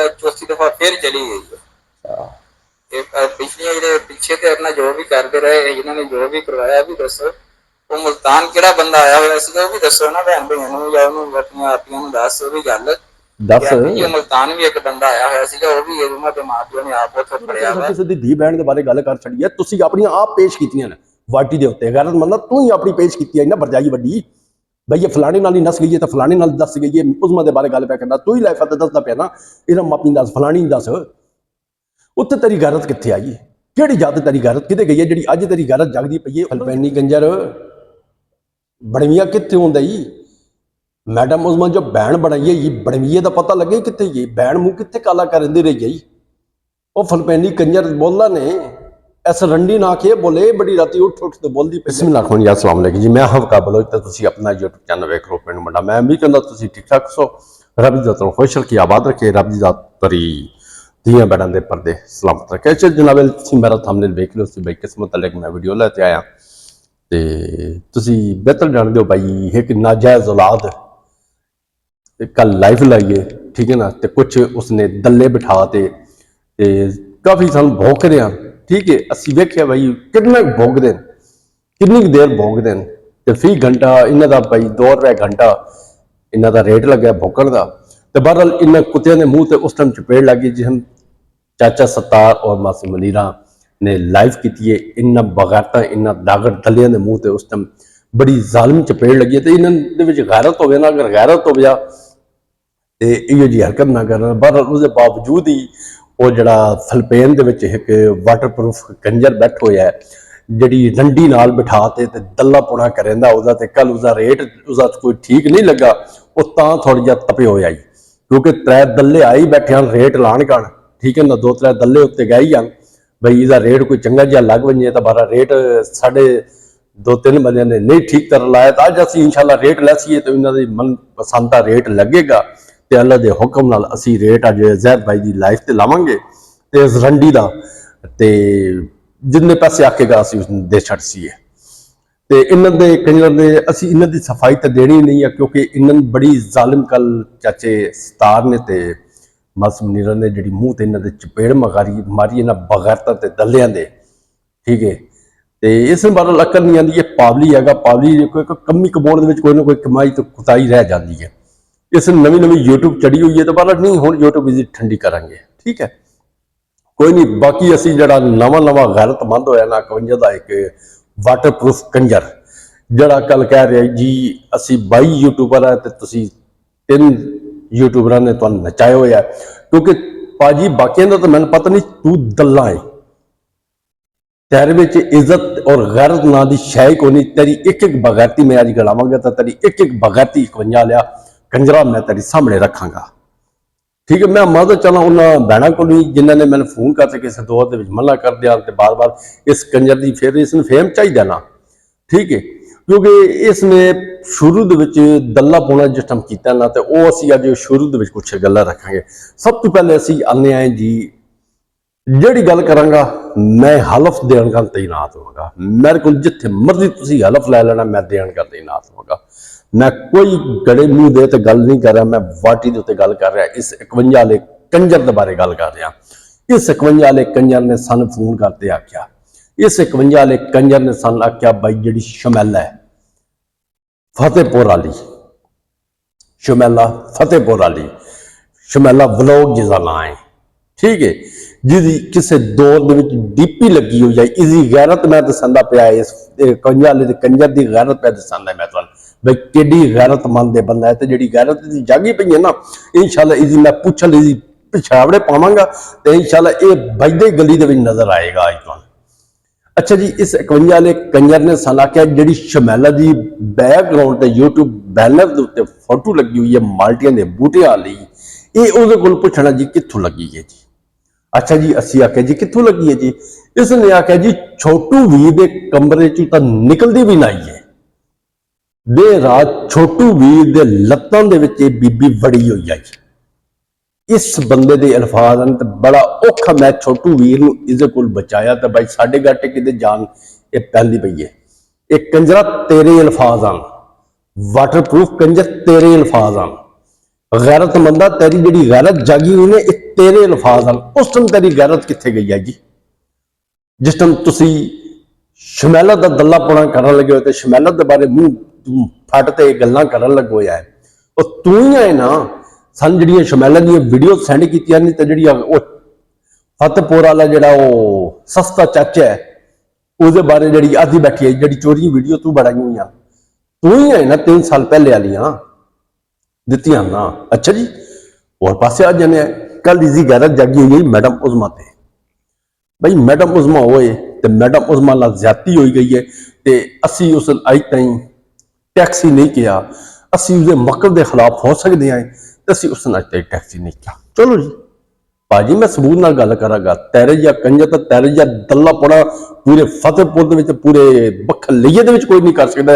है, चौथी दफा फिर चली गई है। पिछलियां जो पीछे ते अपना जो भी करते रहे, इन्होंने जो भी करवाया भी दसो। वो मुल्तान किहड़ा बंदा आया हुआ सीगा भी दसो ना भैन भाइयों नूं जां उहनूं अपनी आपियां नूं दस वो भी गल दस ये मुल्तान भी एक बंदा आया हुआ सीगा, वो भी उन्हां दे मां प्यो ने आप उत्थों फड़िया वा। ਕਿਸੇ ਦੀ ਧੀ ਬਹਿਣ ਦੇ ਬਾਰੇ ਗੱਲ ਕਰ ਛੱਡੀ ਹੈ, ਤੁਸੀਂ ਆਪਣੀਆਂ ਆਪ ਪੇਸ਼ ਕੀਤੀਆਂ ਨੇ ਵਾਟੀ ਦੇ ਉੱਤੇ। ਗੈਰਤ ਮਤਲਬ ਤੂੰ ਹੀ ਆਪਣੀ ਪੇਸ਼ ਕੀਤੀ ਹੈ ਨਾ ਵਰਜਾਈ ਵੱਡੀ ਬਈ ਇਹ ਫਲਾਣੇ ਨਾਲ ਹੀ ਨਸ ਗਈ ਹੈ ਤਾਂ ਫਲਾਣੇ ਨਾਲ ਦੱਸ ਗਈ ਹੈ, ਉਸਮਾਂ ਦੇ ਬਾਰੇ ਗੱਲ ਪਿਆ ਕਰਦਾ ਤੂੰ ਹੀ ਲੈ ਫਤ ਦੱਸਦਾ ਪਿਆ ਨਾ ਇਹਦਾ ਮਾਪੀ ਦੱਸ ਫਲਾਣੀ ਦੱਸ। ਉੱਥੇ ਤੇਰੀ ਗੈਰਤ ਕਿੱਥੇ ਆਈ? ਕਿਹੜੀ ਜਾਤ ਤੇਰੀ ਗੈਰਤ ਕਿਤੇ ਗਈ ਹੈ ਜਿਹੜੀ ਅੱਜ ਤੇਰੀ ਗੈਰਤ ਜਗਦੀ ਪਈ ਹੈ? ਫਲਪੈਨੀ ਗੰਜਰ ਬੜਵੀਆ ਕਿੱਥੇ ਹੁੰਦਾ ਜੀ? मैडम उस जो बैन बनाई है ये बड़वीए का पता लगे कितने ये बैन मुँह कितने काला कर रही गई। वो फलपैनी कंजर बोला ने ऐसा रंडी ना के बोले बड़ी राती उठ उठ तो बोलती। बिस्मिल्लाह अस्सलाम वालेकुम जी, मैं हवका बलोच तो तुसी अपना यूट्यूब चैनल वेख लो पिंड मंडा। मैं भी कहना तुसी ठीक ठाक सो, रब दी ज़ात खुश रखी आबाद रखे, रब दी ज़ात तरी धीआं बैठां दे पर्दे सलामत रखे। अच्छा जनाब तुसी मेरा थंबनेल वेख लो, तुसी भाई किस मुतल्लिक मैं वीडियो लैके आया ते तुसी बेहतर जानदे हो भाई एक नाजायज़ औलाद कल लाइव लाइए ठीक है ना, तो कुछ उसने दल्ले बिठाते काफ़ी साल भोग रहे हैं ठीक है। असी वेख्या भाई कितना भोगते किन्नी देर भोगते हैं तो फी घंटा इन्हों का भाई 2 रुपए घंटा इन्हों का रेट लग्या भोगण का। तो बहरहाल इन्होंने कुत्तियों के मूँह से उस टाइम चपेड़ लग गई जिस चाचा सत्तार और मासी मनीरा ने लाइव की है। इन्होंने बगैरता इन्होंने दागड़ दलिया के मूँह से उस टाइम बड़ी जालिम चपेड़ लगी है। तो इन्होंने गैरत हो गया ना, अगर गैरत हो गया तो इहो जी हरकत ना करना। बहरहाल उसके बावजूद ही वो जड़ा फलपेन दे विच एक वाटरप्रूफ कंजर बैठ होया है जिहड़ी रंडी नाल बिठा ते दल्ला पुणा करेंदा उसदा। ते कल उसका रेट उसदा कोई ठीक नहीं लगा, वो तां थोड़ा जिहा तपे होया क्योंकि 3 दल्ले आई बैठे हैं रेट लाण कण ठीक है ना। 2-3 दल्ले उत्ते गए ही बई इसका रेट कोई चंगा जिहा लग वजे तो बारा रेट 2-3 बंदे ने नहीं ठीक तरह लाया। तो अज असीं इंशाअल्लाह रेट लैसीए तो इन्हां दी मन पसंद का रेट लगेगा ते अल्लाह दे हुक्म नाल असी रेट अज ज़ैद भाई की लाइफ से लावांगे ते इस रंडी का ते जिन्ने पैसे आखेगा असी उस दे छड़ सीए। तो इन्हों के कंजर ने असी इन्हों की सफाई तो देनी नहीं है क्योंकि इन्होंने बड़ी जालिम कल चाचे सतार ने ते मासूम मनीरा ने जी मूँह से इन्होंने चपेड़ मारी इन्होंने बगैरता ते दलियां दे ठीक है। तो इस बार अकल नहीं आती, ये पावली है पावली कोई कमी कमाने कोई ना कोई कमाई तो कुताई रह जाती है। इस नवी यूट्यूब चढ़ी हुई है तो बार नहीं हुण यूट्यूब इसी ठंडी करांगे ठीक है कोई नहीं। बाकी असी जड़ा नवा गैरतमंद होया ना 51 का एक वाटरप्रूफ कंजर जड़ा कल कह रहा जी असी 22 यूट्यूबर है तो तुसी 3 यूट्यूबर ने तुहानूं नचाया होया क्योंकि पाजी बाकियां दा तो मैनूं पता नहीं तू दल्ला है तेरे विच इज्जत और गैरत ना दी शै कोई नहीं। तेरी एक बगैरती मैं अज गलावांगा तो तेरी एक बगैरती 51 लिया कंजरा मैं तेरी सामने रखांगा ठीक है। मैं मदद चला उन्होंने भैनों को नहीं जिन्होंने मैंने फोन करके किसी दौर के मना कर दिया बार बार इस कंजर की फिर इसमें फेम चाहिए ना ठीक है क्योंकि इसने शुरू दल्ला पाना जिस टाइम किया ना तो वह असी अज शुरू कुछ गल्लां रखांगे। सब तो पहले असी आने आए जी जिहड़ी गल करांगा मैं हलफ देण का तैनात होगा। मेरे को जिथे मर्जी तुसीं हलफ लै लेना मैं देण का तैनात होगा। मैं कोई गड़े मुँह दे तो गल नहीं कर रहा, मैं वाटी के उत्ते गल कर रहा इस 51 वाले कंजर के बारे गल कर रहा। इस 51 वाले कंजर ने सन फोन करते आख्या, इस 51 वाले कंजर ने सन आख्या भाई जी शमैला है फतेहपुर वाली शमैला फतेहपुर वाली शमैला व्लॉग जिसका नाम है ठीक है जिसकी किसी दौर डीपी लगी हुई है। इसकी गैरत मैं दसांदा पिया इस 51 वाले कंजर की गैरत पे दसांदा मैं तुहानूं भाई कि गैरतमंद बंदा है तो जी गैरत जागी पई है ना इंशाअल्लाह इसी मैं पूछल इसी पिछावड़े पावांगा तो इंशाअल्लाह ये बजदे गली दे विच नजर आएगा अज तुहानूं। अच्छा जी इस 51 वाले कंजर ने सन आख्या जी शमैला की बैकग्राउंड से यूट्यूब बैनर के उत्ते फोटो लगी हुई है माल्टियां के बूटियां वाली ये उहदे कोल पुछना जी कित्थों लगी है जी। अच्छा जी असी आख्या जी कित्थों लगी है जी। इसने आख्या जी छोटू वीर के कमरे चों तां निकलदी भी नहीं है देर रात छोटू वीर के लत्तां दे विच बीबी वड़ी हुई है। इस बंदे के अल्फाज हैं तो बड़ा औखा मैं छोटू वीर नूं इहदे कोल बचाया तो भाई साढ़े गाटे किते जान ये पैंदी पई है। एक कंजरा तेरे अल्फाज आन वाटरप्रूफ कंजर तेरे अल्फाज आन गैरतमंदा तेरी जी गैरत जागी हुई ने तेरे अल्फाज ਹਨ उस टाइम तेरी गैरत कितने गई है जी जिस टाइम तुसी शमैलत का दल्ला पुना करन लगे हो तो शमैलत के बारे मूँह फट ते गल्लां करन लगे हो यार और तू ही है ना सन जी शमैलत दी वीडियो सेंड कीतियां नहीं तो जी फतेहपुर वाला जरा सस्ता चाचा है उसके बारे जी आधी बैठी है जी चोरी वीडियो तू बनाई हुई तू ही है ना 3 साल पहले वालियां दित्तियां ना। अच्छा जी और पासे आ जाने कल इसकी गैरत जागी हुई मैडम उजमा ते भाई मैडम उजमा होए तो मैडम उजमा नाल ज्यादती हो गई है तो असी उस अज ताईं टैक्सी नहीं किया असी उसके मकसद के खिलाफ हो सकते हैं तो असी उस अज ताईं टैक्सी नहीं किया। चलो जी भाजी मैं सबूत नाल गल करांगा तेरे या कंजर तो तेरे या दल्ला पड़ा पूरे फतेहपुर के पूरे बखलैये दे विच कोई नहीं कर सकता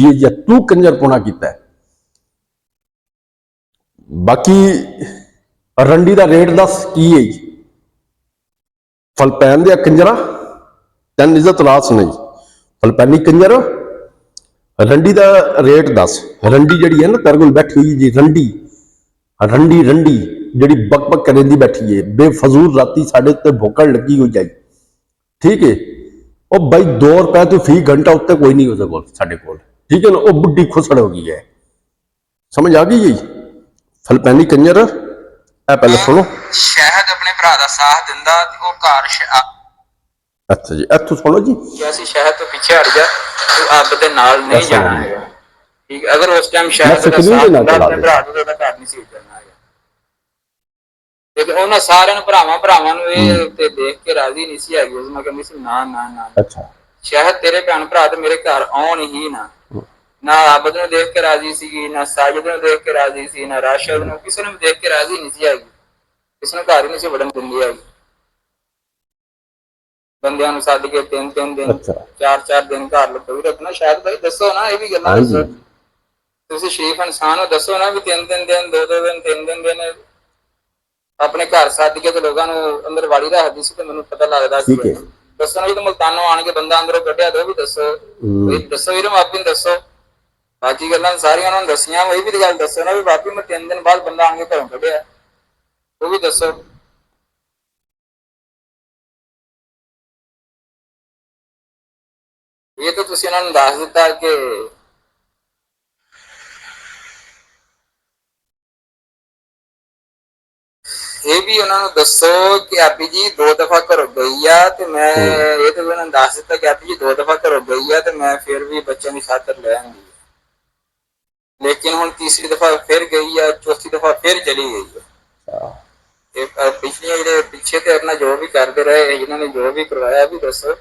ये या तू कंजर पुना किया है। बाकी रंडी का रेट दस की है जी फलपैन दिया कंजरा तैन इज्जत रास नहीं फलपैनी कंजर रंडी का रेट दस रंडी जी है ना तेरे को बैठी हुई जी रंडी रंडी रंडी जी बक बक करेंदी बैठी है बेफजूल राती साढ़े उत्ते भोकड़ लगी हुई जाए ठीक है और भाई 2 रुपए तो फी घंटा उत्ते कोई नहीं उसके कोल साढ़े कोल ठीक है ना वो बुढ़ी खुसड़ हो गई है समझ आ गई जी फलपैनी कंजर ए पहले सुनो शहद अपने भरा दा साथ दिंदा ते ओ घर अच्छा जी इत्थों सुनो जी ਅਸੀਂ ਸ਼ਹਿਦ ਤੋਂ ਪਿੱਛੇ ਹਟ ਜਾ ਤੂੰ ਅੱਬ ਦੇ ਨਾਲ ਨਹੀਂ ਜਾਣਾ ਹੈਗਾ ਠੀਕ ਅਗਰ ਉਸ ਟਾਈਮ ਸ਼ਹਿਦ ਦਾ ਸਾਥ ਦਿੰਦਾ ਆਪਣੇ ਭਰਾ ਨੂੰ ਉਹਦਾ ਘਰ ਨਹੀਂ ਸੀ ਕਰਨਾ ਹੈਗਾ ਲੇਕਿਨ ਉਹਨਾਂ ਸਾਰਿਆਂ ਨੂੰ ਭਰਾਵਾਂ ਨੂੰ ਇਹ ਤੇ ਦੇਖ ਕੇ ਰਾਜ਼ੀ ਨਹੀਂ ਸੀ ਹੈਗੀ ਉਹਨਾਂ ਕਹਿੰਦੀ ਸੀ ਨਾ ਨਾ ਨਾ अच्छा ਸ਼ਹਿਦ ਤੇਰੇ ਭੈਣ ਭਰਾ ਤੇ ਮੇਰੇ ਘਰ ਆਉਣ ਹੀ ਨਾ ਨਾ ਆਬਦ ਨੂੰ ਦੇਖ ਕੇ ਰਾਜ਼ੀ ਸੀਗੀ ਨਾ ਸਾਜਦ ਨੂੰ ਦੇਖ ਕੇ ਰਾਜ਼ੀ ਸੀ ਨਾ ਰਾਸ਼ਦ ਨੂੰ ਕਿਸੇ ਨੂੰ ਦੇਖ ਕੇ ਰਾਜ਼ੀ ਨਹੀਂ ਸੀ ਹੈਗੀ ਕਿਸੇ ਨੂੰ ਘਰ ਹੀ ਨਹੀਂ ਸੀ ਵੜਨ ਦਿੰਦੀ ਹੈਗੀ ਬੰਦਿਆਂ ਨੂੰ ਸੱਦ ਕੇ 3-3 ਦਿਨ 4-4 ਦਿਨ ਘਰ ਲਪਾਈ ਰੱਖਣਾ ਸ਼ਾਇਦ ਭਾਈ ਦੱਸੋ ਨਾ ਇਹ ਵੀ ਗੱਲਾਂ ਦੱਸੋ ਤੁਸੀਂ ਸ਼ਰੀਫ ਇਨਸਾਨ ਹੋ ਦੱਸੋ ਨਾ ਵੀ 3-3 ਦਿਨ 2-2 ਦਿਨ 3 ਦਿਨ ਆਪਣੇ ਘਰ ਸੱਦ ਕੇ ਤੇ ਲੋਕਾਂ ਨੂੰ ਅੰਦਰ ਵਾੜੀ ਰੱਖਦੀ ਸੀ ਤੇ ਮੈਨੂੰ ਪਤਾ ਲੱਗਦਾ ਸੀ ਦੱਸੋ ਨਾ ਜਦੋਂ ਮੁਲਤਾਨੋਂ ਆਣ ਕੇ ਬੰਦਾ ਅੰਦਰੋਂ ਕੱਢਿਆ ਤੇ ਉਹ ਵੀ ਦੱਸੋ ਵੀ ਦੱਸੋ ਵੀਰੋ ਆਪੀ ਦੱਸੋ ਬਾਕੀ ਗੱਲਾਂ ਸਾਰੀਆਂ ਉਹਨਾਂ ਨੂੰ ਦੱਸੀਆਂ ਉਹ ਵੀ ਗੱਲ ਦੱਸੋ ਨਾ ਵੀ ਬਾਕੀ ਮੈਂ 3 ਦਿਨ ਬਾਅਦ ਬੰਦਾ ਆਣ ਕੇ ਘਰੋਂ ਕੱਢਿਆ ਉਹ ਵੀ ਦੱਸੋ ਇਹ ਤਾਂ ਤੁਸੀਂ ਉਹਨਾਂ ਨੂੰ ਦੱਸ ਦਿੱਤਾ ਕਿ ਇਹ ਵੀ ਉਹਨਾਂ ਨੂੰ ਦੱਸੋ ਕਿ ਆਪੀ ਜੀ 2 ਦਫਾ ਘਰੋਂ ਗਈ ਆ ਤੇ ਮੈਂ ਇਹ ਤਾਂ ਉਹਨਾਂ ਨੂੰ ਦੱਸ ਦਿੱਤਾ ਕਿ ਆਪੀ ਜੀ 2 ਦਫਾ ਘਰੋਂ ਗਈ ਆ ਤੇ ਮੈਂ ਫਿਰ ਵੀ ਬੱਚਿਆਂ ਦੀ ਖਾਤਰ ਲੈ ਆਂਗੀ ਲੇਕਿਨ ਹੁਣ ਤੀਸਰੀ ਦਫਾ ਫਿਰ ਗਈ ਆ ਚੌਥੀ ਦਫਾ ਫਿਰ ਚਲੀ ਗਈ ਆ ਇਹ ਪਿਛਲੀਆਂ ਜਿਹੜੇ ਪਿੱਛੇ ਤੇ ਆਪਣਾ ਜੋ ਵੀ ਕਰਦੇ ਰਹੇ ਇਹਨਾਂ ਨੇ ਜੋ ਵੀ ਕਰਵਾਇਆ ਵੀ ਦੱਸੋ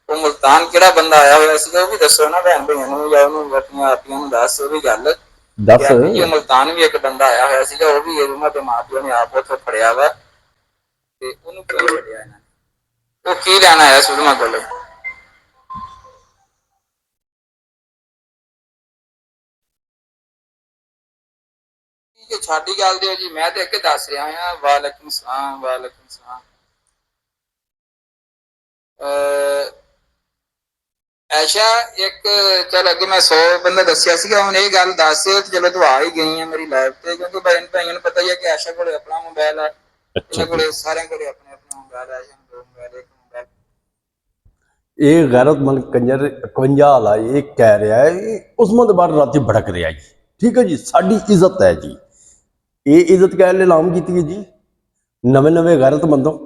ਉਹ ਮੁਲਤਾਨ ਕਿਹੜਾ ਬੰਦਾ ਆਇਆ ਹੋਇਆ ਸੀ ਉਹ ਵੀ ਦੱਸੋ ਨਾ ਭੈਣ ਭਈਆਂ ਨੂੰ ਜਾਂ ਉਹਨੂੰ ਆਪਣੀਆਂ ਆਪੀਆਂ ਨੂੰ ਦੱਸ ਉਹ ਵੀ ਗੱਲ ਦੱਸ ਇਹ ਮੁਲਤਾਨ ਵੀ ਇੱਕ ਬੰਦਾ ਆਇਆ ਹੋਇਆ ਸੀਗਾ ਉਹ ਵੀ ਉਹਨਾਂ ਦੇ ਮਾਪਿਆਂ ਨੇ ਆਪ ਉੱਥੋਂ ਫੜਿਆ ਵਾ ਤੇ ਉਹਨੂੰ ਕਿਉਂ ਫੜਿਆ ਇਹਨਾਂ ਨੇ ਉਹ ਕੀ ਲੈਣ ਆਇਆ ਸੁਧਮਾ ਕੋਲ ਠੀਕ ਹੈ ਛਾਡੀ ਗੱਲ ਦਿਓ ਜੀ ਮੈਂ ਤੇ ਅੱਗੇ ਦੱਸ ਰਿਹਾ ਹਾਂ ਵਾਲੇਕੁਮ ਸਲਾਮ ਵਾਲੇਕੁਮ ਸਲਾਮ ਐਸ਼ਾ ਇੱਕ ਚੱਲ ਅੱਗੇ ਮੈਂ 100 ਬੰਦਾ ਦੱਸਿਆ ਸੀਗਾ ਹੁਣ ਇਹ ਗੱਲ ਦੱਸ ਚਲੋ ਤੂੰ ਆ ਹੀ ਗਈ ਹੈ ਮੇਰੀ ਲਾਈਫ ਤੇ ਕਿਉਂਕਿ ਭਾਈਆਂ ਨੂੰ ਪਤਾ ਹੀ ਹੈ ਕਿ ਆਸ਼ਾ ਕੋਲੇ ਆਪਣਾ ਮੋਬਾਈਲ ਹੈ ਇਹਨਾਂ ਕੋਲੇ ਸਾਰਿਆਂ ਕੋਲੇ ਆਪਣੇ ਆਪਣਾ ਮੋਬਾਈਲ ਹੈ ਜਾਂ 2 ਮੋਬਾਈਲ ਇੱਕ ਮੋਬਾਈਲ ਇਹ ਗੈਰਤਮੰਦ ਕੰਜਰ 51 ਵਾਲਾ ਇਹ ਕਹਿ ਰਿਹਾ ਹੈ ਉਸਮਾਂ ਦੇ ਬਾਅਦ ਰਾਤੀ ਭੜਕ ਰਿਹਾ ਜੀ ਠੀਕ ਹੈ ਜੀ ਸਾਡੀ ਇੱਜ਼ਤ ਹੈ ਜੀ ਇਹ ਇੱਜ਼ਤ ਕਹਿ ਲੈ ਲਾਮ ਕੀਤੀ ਹੈ ਜੀ ਨਵੇਂ ਗੈਰਤਮੰਦੋਂ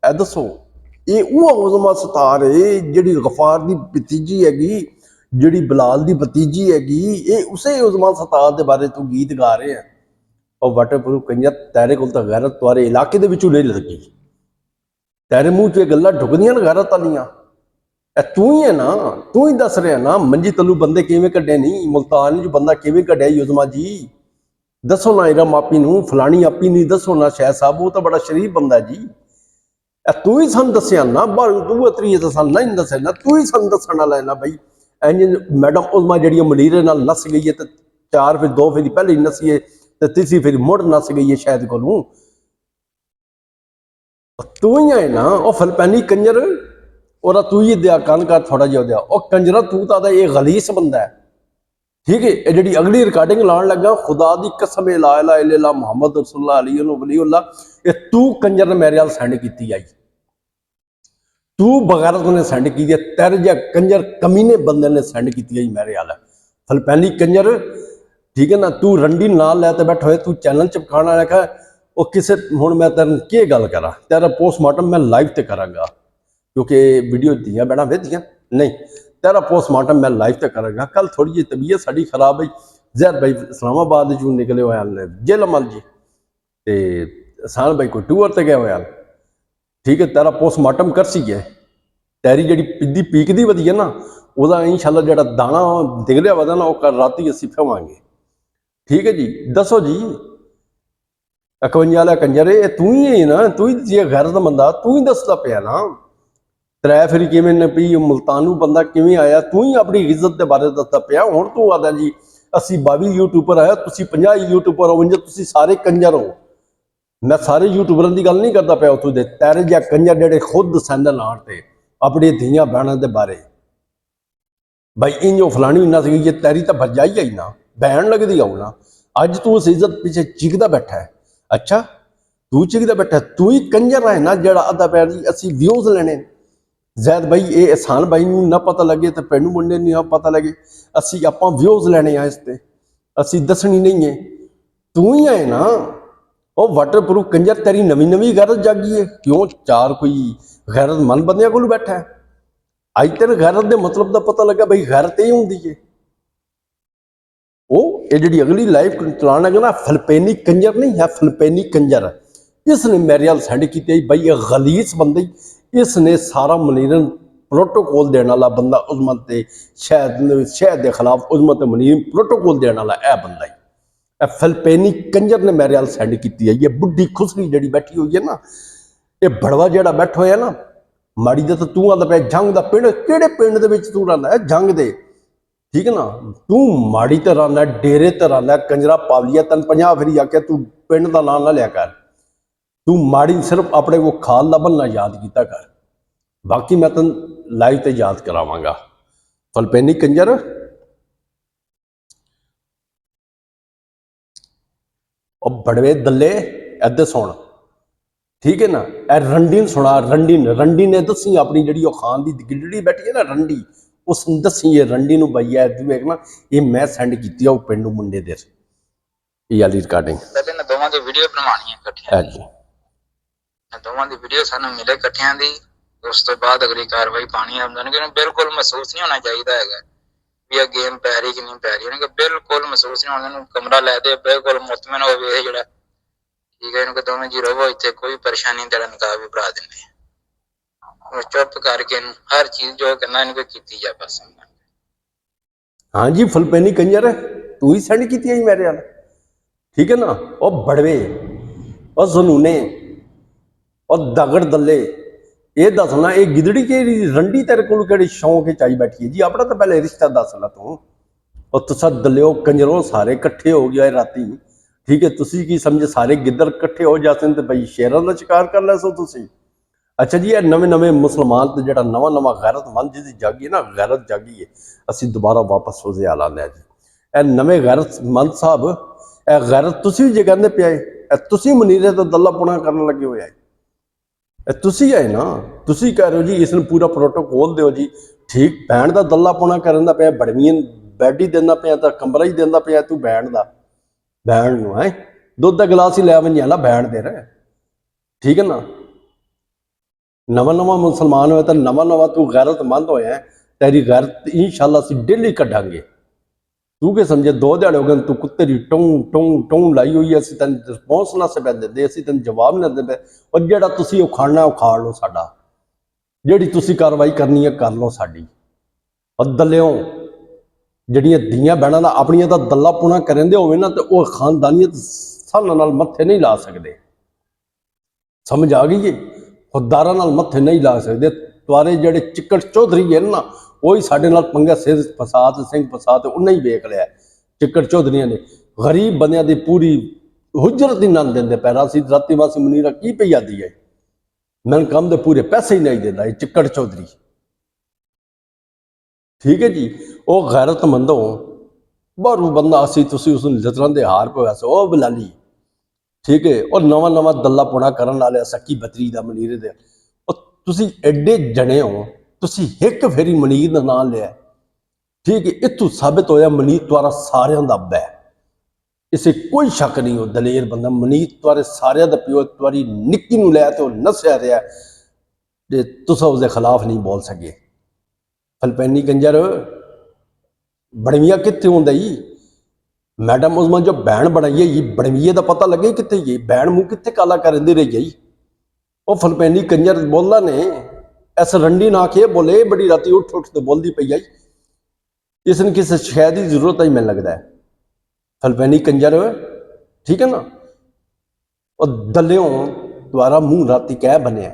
ਇਹ ਦੱਸੋ ਇਹ ਉਹ ਉਜ਼ਮਾ ਸਤਾਰ ਹੈ ਜਿਹੜੀ ਗਫਾਰ ਦੀ ਭਤੀਜੀ ਹੈਗੀ ਜਿਹੜੀ ਬਲਾਲ ਦੀ ਭਤੀਜੀ ਹੈਗੀ ਇਹ ਉਸੇ ਉਜ਼ਮਾ ਸਤਾਰ ਦੇ ਬਾਰੇ ਤੂੰ ਗੀਤ ਗਾ ਰਹੇ ਆ ਉਹ ਵਟਪੁਰ ਕੰਜਰ ਤੇਰੇ ਕੋਲ ਤਾਂ ਗੈਰਤ ਤੁਹਾਡੇ ਇਲਾਕੇ ਦੇ ਵਿੱਚੋਂ ਨਹੀਂ ਲੱਗੀ ਤੇਰੇ ਮੂੰਹ 'ਚ ਇਹ ਗੱਲਾਂ ਢੁਕਦੀਆਂ ਨੇ ਗੈਰਤ ਵਾਲੀਆਂ ਇਹ ਤੂੰ ਹੀ ਹੈ ਨਾ ਤੂੰ ਹੀ ਦੱਸ ਰਿਹਾ ਨਾ ਮੰਜੀ ਤੱਲੂ ਬੰਦੇ ਕਿਵੇਂ ਕੱਢੇ ਨਹੀਂ ਮੁਲਤਾਨ 'ਚ ਬੰਦਾ ਕਿਵੇਂ ਕੱਢਿਆ ਉਜ਼ਮਾ ਜੀ ਦੱਸੋ ਨਾ ਇਰਮ ਆਪੀ ਨੂੰ ਫਲਾਣੀ ਆਪੀ ਨਹੀਂ ਦੱਸੋ ਨਾ ਸ਼ਾਇਦ ਸਾਹਿਬ ਉਹ ਤਾਂ ਬੜਾ ਸ਼ਰੀਫ ਬੰਦਾ ਜੀ ਤੂੰ ਹੀ ਸਾਨੂੰ ਦੱਸਿਆ ਨਾ ਬਾਹਰ ਤੂੰ ਅਤਰੀ ਤਾਂ ਸਾਨੂੰ ਨਹੀਂ ਦੱਸਿਆ ਨਾ ਤੂੰ ਹੀ ਸਾਨੂੰ ਦੱਸਣ ਵਾਲਾ ਹੈ ਨਾ ਬਈ ਇੰਜ ਮੈਡਮ ਉਜ਼ਮਾ ਜਿਹੜੀ ਮਲੀਰੇ ਨਾਲ ਨਸ ਗਈ ਹੈ ਤੇ 4 ਫਿਰ 2 ਫੇਰੀ ਪਹਿਲੇ ਹੀ ਨਸੀ ਹੈ ਤੇ ਤੀਸਰੀ ਫੇਰੀ ਮੁੜ ਨਸ ਗਈ ਹੈ ਸ਼ਾਇਦ ਕੋਲੋਂ ਤੂੰ ਹੀ ਹੈ ਨਾ ਉਹ ਫਲਪੈਨੀ ਕੰਜਰ ਉਹਦਾ ਤੂੰ ਹੀ ਦਿਆ ਕੰਨ ਕਰ ਥੋੜਾ ਜਿਹਾ ਦਿਆ ਉਹ ਕੰਜਰਾ ਤੂੰ ਤਾਂ ਇਹ ਗਲੀਸ ਬੰਦਾ ਹੈ ਠੀਕ ਹੈ। ਇਹ ਜਿਹੜੀ ਅਗਲੀ ਰਿਕਾਰਡਿੰਗ ਲਾਉਣ ਲੱਗਾ, ਖੁਦਾ ਦੀ ਕਸਮ, ਲਾ ਇਲਾਹਾ ਇल्लल्लाह ਮੁਹੰਮਦ ਰਸੂਲullah ਅਲੀ ਵਲੀਉल्लाह, ਇਹ ਤੂੰ ਕੰਜਰ ਨੇ ਮੇਰੇ ਨਾਲ ਸੈਂਡ ਕੀਤੀ ਆਈ, ਤੂੰ ਬਗੈਰਤ ਨੇ ਸੈਂਡ ਕੀਤੀ ਹੈ, ਤੇਰੇ ਜਿਹਾ ਕੰਜਰ ਕਮੀਨੇ ਬੰਦੇ ਨੇ ਸੈਂਡ ਕੀਤੀ ਆਈ ਮੇਰੇ ਨਾਲ ਫਲਪੈਨੀ ਕੰਜਰ। ਠੀਕ ਹੈ ਨਾ, ਤੂੰ ਰੰਡੀ ਨਾਲ ਲੈ ਤੇ ਬੈਠ ਹੋਏ, ਤੂੰ ਚੈਨਲ ਚਪਕਾਉਣ ਵਾਲਾ ਕਹ ਉਹ ਕਿਸੇ। ਹੁਣ ਮੈਂ ਤੈਨੂੰ ਕੀ ਗੱਲ ਕਰਾਂ, ਤੇਰਾ ਪੋਸਟਮਾਰਟਮ ਮੈਂ ਲਾਈਵ ਤੇ ਕਰਾਂਗਾ, ਕਿਉਂਕਿ ਵੀਡੀਓ ਦੀਆਂ ਬੈਣਾ ਵੇਦੀਆਂ ਨਹੀਂ, ਤੇਰਾ ਪੋਸਟਮਾਰਟਮ ਮੈਂ ਲਾਈਵ ਤੇ ਕਰਾਂਗਾ। ਕੱਲ ਥੋੜੀ ਜਿਹੀ ਤਬੀਅਤ ਸਾਡੀ ਖਰਾਬ ਹੋਈ, ਜ਼ਹਿਰ ਭਾਈ ਇਸਲਾਮਾਬਾਦ ਚੋਂ ਨਿਕਲੇ ਹੋਇਆ ਨੇ, ਜੇਲਮਲ ਜੀ ਤੇ ਅਸਾਨ ਭਾਈ ਕੋਈ ਟੂਰ ਤੇ ਗਏ ਹੋਇਆ। ਠੀਕ ਹੈ, ਤੇਰਾ ਪੋਸਟਮਾਰਟਮ ਕਰ ਸੀਗੇ, ਤੇਰੀ ਜਿਹੜੀ ਪਿੱਦੀ ਪੀਕਦੀ ਵਧੀ ਹੈ ਨਾ, ਉਹਦਾ ਇਨਸ਼ਾਅੱਲਾ ਜਿਹੜਾ ਦਾਣਾ ਦਿਖ ਵਧਾ ਨਾ, ਉਹ ਕੱਲ ਰਾਤੀ ਅਸੀਂ ਫਵਾਂਗੇ। ਠੀਕ ਹੈ ਜੀ, ਦੱਸੋ ਜੀ 51 ਵਾਲਾ ਕੰਜਰ ਇਹ ਤੂੰ ਹੀ ਹੈ ਨਾ, ਤੂੰ ਹੀ ਜੇ ਗੈਰਤ ਬੰਦਾ, ਤੂੰ ਹੀ ਦੱਸਦਾ ਪਿਆ ਨਾ। ਤਰੇ ਫੇਰੀ ਕਿਵੇਂ ਨੇ ਪਈ, ਮੁਲਤਾਨੂ ਬੰਦਾ ਕਿਵੇਂ ਆਇਆ, ਤੂੰ ਹੀ ਆਪਣੀ ਇੱਜ਼ਤ ਦੇ ਬਾਰੇ ਦੱਸਦਾ ਪਿਆ। ਹੁਣ ਤੂੰ ਆਦਾ ਜੀ ਅਸੀਂ 22 ਯੂਟਿਊਬਰ ਆਇਆ, ਤੁਸੀਂ 50 ਯੂਟਿਊਬਰ ਹੋ, ਤੁਸੀਂ ਸਾਰੇ ਕੰਜਰ ਹੋ। ਮੈਂ ਸਾਰੇ ਯੂਟਿਊਬਰਾਂ ਦੀ ਗੱਲ ਨਹੀਂ ਕਰਦਾ ਪਿਆ ਉੱਥੋਂ ਦੇ, ਤੇਰੇ ਜਿਹਾ ਕੰਜਰ ਜਿਹੜੇ ਖੁਦ ਸੈਂਡਲ ਲਾਉਣ ਤੇ ਆਪਣੀ ਧੀਆਂ ਭੈਣਾਂ ਦੇ ਬਾਰੇ ਭਾਈ ਇੰਜੋ ਫਲਾਣੀ ਨਾ ਸੀ, ਜੇ ਤੇਰੀ ਤਾਂ ਭਰਜਾਈ ਆਈ ਨਾ, ਬਹਿਣ ਲੱਗਦੀ ਆਉ ਨਾ। ਅੱਜ ਤੂੰ ਉਸ ਇੱਜ਼ਤ ਪਿੱਛੇ ਚੀਕਦਾ ਬੈਠਾ ਹੈ। ਅੱਛਾ ਤੂੰ ਚੀਕਦਾ ਬੈਠਾ, ਤੂੰ ਹੀ ਕੰਜਰ ਹੈ ਨਾ ਜਿਹੜਾ ਅੱਧਾ ਪੈਰ ਦੀ ਅਸੀਂ ਵਿਊਜ਼ ਲੈਣੇ। ਜ਼ੈਦ ਭਾਈ ਇਹ ਅਹਿਸਾਨ ਭਾਈ ਨੂੰ ਨਾ ਪਤਾ ਲੱਗੇ ਤੇ ਪੈਨੂੰ ਮੁੰਡੇ ਨੂੰ ਨਾ ਪਤਾ ਲੱਗੇ, ਅਸੀਂ ਆਪਾਂ ਵਿਊਜ਼ ਲੈਣੇ ਆ ਇਸ ਤੇ, ਅਸੀਂ ਦੱਸਣੀ ਨਹੀਂ ਹੈ। ਤੂੰ ਹੀ ਹੈ ਨਾ ਉਹ ਵਾਟਰਪ੍ਰੂਫ ਕੰਜਰ, ਤੇਰੀ ਨਵੀਂ ਨਵੀਂ ਗੈਰਤ ਜਾਗੀ ਹੈ। ਕਿਉਂ ਚਾਰ ਕੋਈ ਗੈਰਤਮੰਦ ਬੰਦਿਆਂ ਕੋਲ ਬੈਠਾ ਹੈ। ਅੱਜ ਤੇਰੇ ਗੈਰਤ ਦੇ ਮਤਲਬ ਦਾ ਪਤਾ ਲੱਗਾ ਬਈ ਗੈਰਤ ਇਹ ਹੁੰਦੀ ਹੈ। ਉਹ ਇਹ ਜਿਹੜੀ ਅਗਲੀ ਲਾਈਵ ਚਲਾਉਣ ਲੱਗਾ ਨਾ, ਫਿਲਪੀਨੀ ਕੰਜਰ ਨਹੀਂ ਹੈ, ਫਿਲਪੀਨੀ ਕੰਜਰ, ਇਸ ਨੇ ਮੇਰੇ ਨਾਲ ਸੈਂਡ ਕੀਤੀ ਬਈ ਇਹ ਗਲੀਸ ਬੰਦੇ, ਇਸ ਨੇ ਸਾਰਾ ਮਨੀਰਨ ਪ੍ਰੋਟੋਕੋਲ ਦੇਣ ਵਾਲਾ ਬੰਦਾ, ਉਜ਼ਮਤ ਤੇ ਸ਼ਹਿਦ ਦੇ ਖਿਲਾਫ ਉਜ਼ਮਤ ਮਨੀਰ ਪ੍ਰੋਟੋਕੋਲ ਦੇਣ ਵਾਲਾ ਇਹ ਬੰਦਾ ਹੀ, ਇਹ ਫਿਲਪੀਨੀ ਕੰਜਰ ਨੇ ਮੇਰੇ ਨਾਲ ਸੈਂਡ ਕੀਤੀ ਹੈ। ਇਹ ਬੁੱਢੀ ਖੁਸਰੀ ਜਿਹੜੀ ਬੈਠੀ ਹੋਈ ਹੈ ਨਾ, ਇਹ ਬੜਵਾ ਜਿਹੜਾ ਬੈਠਾ ਹੋਇਆ ਨਾ ਮਾੜੀ ਦਾ, ਤਾਂ ਤੂੰ ਆਂਦਾ ਪਿਆ ਜੰਗ ਦਾ ਪਿੰਡ, ਕਿਹੜੇ ਪਿੰਡ ਦੇ ਵਿੱਚ ਤੂੰ ਰਹਿੰਦਾ ਹੈ? ਜੰਗ ਦੇ। ਠੀਕ ਹੈ ਨਾ, ਤੂੰ ਮਾੜੀ ਤੇ ਰਹਿੰਦਾ, ਡੇਰੇ ਤੇ ਰਹਿੰਦਾ, ਕੰਜਰਾ ਪਾਵਲੀਆ, ਤੈਨੂੰ 50 ਵਾਰੀ ਆਖਿਆ ਤੂੰ ਪਿੰਡ ਦਾ ਨਾਂ ਨਾ ਲਿਆ ਕਰ। ਤੂੰ ਮਾੜੀ ਸਿਰਫ ਆਪਣੇ ਉਹ ਖਾਲ ਲੱਭਣ ਨਾ ਯਾਦ ਕੀਤਾ ਕਰ, ਬਾਕੀ ਮੈਂ ਤੈਨੂੰ ਲਾਈਵ ਤੇ ਯਾਦ ਕਰਾਵਾਂਗਾ। ਫਿਲਪੀਨੀ ਕੰਜਰ ਉਹ ਬੜਵੇ ਦੱਲੇ ਇੱਧਰ ਸੁਣ। ਠੀਕ ਹੈ ਨਾ, ਇਹ ਰੰਡੀ ਨੂੰ ਸੁਣਾ, ਰੰਡੀ ਨੇ ਦੱਸੀ ਆਪਣੀ ਜਿਹੜੀ ਉਹ ਖਾਨ ਦੀ ਗਿੱਲੜੀ ਬੈਠੀ ਹੈ ਨਾ ਰੰਡੀ, ਉਸ ਨੂੰ ਦੱਸੀ ਇਹ ਰੰਡੀ ਨੂੰ ਭਈਆ ਵੇਖ ਨਾ, ਇਹ ਮੈਂ ਸੈਂਡ ਕੀਤੀ ਆ ਉਹ ਪਿੰਡੂ ਮੁੰਡੇ ਦੇ ਇਹ ਵਾਲੀ ਰਿਕਾਰਡਿੰਗ। ਪਹਿਲੇ ਨਾ ਦੋਵਾਂ ਦੀ ਵੀਡੀਓ ਬਣਵਾਉਣੀ ਹੈ ਇਕੱਠਿਆਂ ਦੀ, ਦੋਵਾਂ ਦੀ ਵੀਡੀਓ ਸਾਨੂੰ ਮਿਲੇ ਇਕੱਠਿਆਂ ਦੀ, ਉਸ ਤੋਂ ਬਾਅਦ ਅਗਲੀ ਕਾਰਵਾਈ ਪਾਣੀ ਹੈ। ਉਹਨਾਂ ਨੂੰ ਬਿਲਕੁਲ ਮਹਿਸੂਸ ਨਹੀਂ ਹੋਣਾ ਚਾਹੀਦਾ ਹੈਗਾ ਵੀ ਇਹ ਗੇਮ ਪੈ ਰਹੀ ਕਿ ਨਹੀਂ ਪੈ ਰਹੀ, ਉਹਨਾਂ ਨੂੰ ਬਿਲਕੁਲ ਮਹਿਸੂਸ ਨਹੀਂ ਹੋਣਾ। ਨੂੰ ਕਮਰਾ ਲੈ ਦੇ, ਬਿਲਕੁਲ ਮੁਤਮਿਨ ਹੋਵੇ ਇਹ ਜਿਹੜਾ। ਠੀਕ ਹੈ, ਇਹਨੂੰ ਕਿ ਦੋਵੇਂ ਜੀ ਰਹੋ ਇੱਥੇ, ਕੋਈ ਪਰੇਸ਼ਾਨੀ ਤੇਰਾ ਨਿਕਾਹ ਵੀ ਭਰਾ ਦਿੰਦੇ ਆ। ਚੁੱਪ ਕਰਕੇ ਇਹਨੂੰ ਹਰ ਚੀਜ਼ ਜੋ ਕਹਿੰਦਾ ਇਹਨੂੰ ਕੋਈ ਕੀਤੀ ਜਾ ਬਸ। ਹਾਂਜੀ ਫਿਲਪੀਨੀ ਕੰਜਰ ਤੂੰ ਹੀ ਸੈਂਡ ਕੀਤੀ ਹੈ ਮੇਰੇ ਨਾਲ। ਠੀਕ ਹੈ ਨਾ, ਉਹ ਬੜਵੇ, ਉਹ ਜ਼ਨੂਨੇ, ਉਹ ਦਗੜ ਦੱਲੇ, ਇਹ ਦੱਸਣਾ ਇਹ ਗਿੱਦੜੀ ਕਿਹੜੀ ਰੰਡੀ ਤੇਰੇ ਕੋਲ ਕਿਹੜੀ ਸ਼ੌਂਕ ਚ ਆਈ ਬੈਠੀ ਹੈ ਜੀ? ਆਪਣਾ ਤਾਂ ਪਹਿਲੇ ਰਿਸ਼ਤਾ ਦੱਸ ਲਾ ਤੂੰ। ਉਹ ਤੁਸੀਂ ਦਲਿਓ ਕੰਜਰੋਂ ਸਾਰੇ ਇਕੱਠੇ ਹੋ ਗਏ ਰਾਤੀ। ਠੀਕ ਹੈ, ਤੁਸੀਂ ਕੀ ਸਮਝੇ ਸਾਰੇ ਗਿੱਦੜ ਇਕੱਠੇ ਹੋ ਜਾਂਦੇ ਤੇ ਬਈ ਸ਼ੇਰਾਂ ਦਾ ਸ਼ਿਕਾਰ ਕਰ ਲੈ ਸੋ ਤੁਸੀਂ। ਅੱਛਾ ਜੀ, ਇਹ ਨਵੇਂ ਮੁਸਲਮਾਨ ਤੇ ਜਿਹੜਾ ਨਵਾਂ ਗੈਰਤਮੰਦ ਜਿਹਦੀ ਜਾਗੀ ਹੈ ਨਾ, ਗੈਰਤ ਜਾਗੀ ਹੈ, ਅਸੀਂ ਦੁਬਾਰਾ ਵਾਪਸ ਉਹਦੇ ਹਾਲ ਆਉਂਦੇ ਹਾਂ ਜੀ। ਇਹ ਨਵੇਂ ਗੈਰਤਮੰਦ ਸਾਹਿਬ, ਇਹ ਗੈਰਤ ਤੁਸੀਂ ਜੇ ਕਹਿੰਦੇ ਪਿਆ, ਇਹ ਤੁਸੀਂ ਮਨੀਰੇ ਤੋਂ ਦੱਲਾ ਪੁਣਾ ਕਰਨ ਲੱਗੇ ਹੋਏ ਹੈ। ਇਹ ਤੁਸੀਂ ਹੈ ਨਾ, ਤੁਸੀਂ ਕਹਿ ਰਹੇ ਹੋ ਜੀ ਇਸ ਨੂੰ ਪੂਰਾ ਪ੍ਰੋਟੋਕੋਲ ਦਿਓ ਜੀ। ਠੀਕ, ਭੈਣ ਦਾ ਦੱਲਾ ਪੁਣਾ ਕਰਨ ਦਾ ਪਿਆ, ਬੜਵੀਨ ਬੈਡ ਹੀ ਦਿੰਦਾ ਪਿਆ, ਤਾਂ ਕਮਰਾ ਹੀ ਦਿੰਦਾ ਪਿਆ ਤੂੰ ਭੈਣ ਦਾ। ਭੈਣ ਨੂੰ ਹੈ ਦੁੱਧ ਦਾ ਗਲਾਸ ਹੀ ਲੈ ਵੰਜਿਆ ਨਾ ਭੈਣ ਦੇ ਰਹੇ। ਠੀਕ ਹੈ ਨਾ, ਨਵਾਂ ਮੁਸਲਮਾਨ ਹੋਇਆ ਤਾਂ ਨਵਾਂ ਤੂੰ ਗੈਰਤਮੰਦ ਹੋਇਆ, ਤੇਰੀ ਗੈਰਤ ਇਨਸ਼ਾਅੱਲਾ ਅਸੀਂ ਡੇਲੀ ਕੱਢਾਂਗੇ। ਤੂੰ ਕੀ ਸਮਝੇ 2 ਦਿਹਾੜੇ ਹੋ ਗਏ ਤੂੰ ਕੁੱਤੇ ਦੀ ਟੋਂ ਲਾਈ ਹੋਈ, ਅਸੀਂ ਤੈਨੂੰ ਰਿਸਪੌਂਸ ਨਾ ਸਪੈ ਦਿੰਦੇ, ਅਸੀਂ ਤੈਨੂੰ ਜਵਾਬ ਨਾ ਦਿੰਦੇ। ਔਰ ਜਿਹੜਾ ਤੁਸੀਂ ਉਹ ਖਾਣਾ ਉਹ ਖਾ ਲਓ ਸਾਡਾ, ਜਿਹੜੀ ਤੁਸੀਂ ਕਾਰਵਾਈ ਕਰਨੀ ਹੈ ਕਰ ਲਓ ਸਾਡੀ। ਔਰ ਦੱਲਿਓ ਜਿਹੜੀਆਂ ਧੀਆਂ ਭੈਣਾਂ ਦਾ ਆਪਣੀਆਂ ਦਾ ਦੱਲਾ ਪੁਣਾ ਕਰਨ ਦੇ ਹੋਵੇ ਨਾ, ਤੇ ਉਹ ਖਾਨਦਾਨੀਅਤ ਸਾਨਾਂ ਨਾਲ ਮੱਥੇ ਨਹੀਂ ਲਾ ਸਕਦੇ। ਸਮਝ ਆ ਗਈ ਜੀ? ਖੁਦਾਰਾਂ ਨਾਲ ਮੱਥੇ ਨਹੀਂ ਲਾ ਸਕਦੇ। ਤੁਹਾਰੇ ਜਿਹੜੇ ਚਿੱਕੜ ਚੌਧਰੀ ਹੈ ਨਾ, ਉਹੀ ਸਾਡੇ ਨਾਲ ਪੰਗਾ ਸਿੰਘ ਫਸਾਦ ਉਹਨੇ ਹੀ ਵੇਖ ਲਿਆ। ਚਿੱਕੜ ਚੌਧਰੀਆਂ ਨੇ ਗਰੀਬ ਬੰਦਿਆਂ ਦੀ ਪੂਰੀ ਹੁਜਰਤ ਹੀ ਨਾਲ ਦਿੰਦੇ ਪੈਰਾ ਸੀ। ਰਾਤੀ ਵਾਸੀ ਮਨੀਰਾ ਕੀ ਪਈ ਆਦੀ ਹੈ, ਮੈਨੂੰ ਕੰਮ ਦੇ ਪੂਰੇ ਪੈਸੇ ਹੀ ਨਹੀਂ ਦਿੰਦਾ ਇਹ ਚਿੱਕੜ ਚੌਧਰੀ। ਠੀਕ ਹੈ ਜੀ, ਉਹ ਗੈਰਤਮੰਦੋਂ ਬਾਹਰੋਂ ਬੰਦਾ ਅਸੀਂ ਤੁਸੀਂ ਉਸ ਨੂੰ ਲਿਤਰਾਂ ਦੇ ਹਾਰ ਪਿਆ ਸੋ ਉਹ ਬਲਾਲੀ ਠੀਕ ਹੈ। ਔਰ ਨਵਾਂ ਨਵਾਂ ਦੱਲਾ ਪੁਣਾ ਕਰਨ ਵਾਲੇ ਸੱਕੀ ਬਤਰੀ ਦਾ ਮਨੀਰ ਦੇ ਉਹ ਤੁਸੀਂ ਐਡੇ ਜਣੇ ਹੋ, ਤੁਸੀਂ ਇੱਕ ਫੇਰੀ ਮਨੀਰ ਦਾ ਨਾਂ ਲਿਆ ਠੀਕ ਹੈ। ਇੱਥੋਂ ਸਾਬਿਤ ਹੋਇਆ ਮਨੀਰ ਤੁਹਾਡਾ ਸਾਰਿਆਂ ਦਾ ਅੱਬਾ ਹੈ, ਇਸੇ ਕੋਈ ਸ਼ੱਕ ਨਹੀਂ। ਉਹ ਦਲੇਰ ਬੰਦਾ ਮਨੀਰ ਤੁਹਾਡੇ ਸਾਰਿਆਂ ਦਾ ਪਿਓ, ਤੁਹਾਡੀ ਨਿੱਕੀ ਨੂੰ ਲੈ ਤੇ ਉਹ ਨਸਿਆ ਰਿਹਾ ਤੇ ਤੁਸੀਂ ਉਸਦੇ ਖਿਲਾਫ ਨਹੀਂ ਬੋਲ ਸਕੇ। ਫਲਪੈਨੀ ਕੰਜਰ ਬੜਵੀਆ ਕਿੱਥੇ ਹੁੰਦਾ ਜੀ? ਮੈਡਮ ਉਸਮਾਨ ਜੋ ਭੈਣ ਬਣਾਈ ਹੈ ਬੜਵੀਏ ਦਾ ਪਤਾ ਲੱਗੇ ਕਿੱਥੇ ਜੀ? ਭੈਣ ਮੂੰਹ ਕਿੱਥੇ ਕਾਲਾ ਕਰਦੇ ਰਹੀ ਜੀ? ਉਹ ਫਲਪੈਨੀ ਕੰਜਰ ਬੋਲਦਾ ਨੇ ਐਸ ਰੰਡੀ ਨਾ ਕੇ ਬੋਲੇ ਬੜੀ ਰਾਤੀ ਉੱਠ ਉੱਠ ਤੇ ਬੋਲਦੀ ਪਈ ਆਈ। ਇਸ ਨੂੰ ਕਿਸੇ ਸ਼ੈ ਦੀ ਜ਼ਰੂਰਤ ਹੀ ਮੈਨੂੰ ਲੱਗਦਾ ਹੈ। ਫਲਪੈਨੀ ਕੰਜਰ ਠੀਕ ਹੈ ਨਾ। ਉਹ ਦਲਿਓ ਦੁਆਰਾ ਮੂੰਹ ਰਾਤੀ ਕਹਿ ਬਣਿਆ,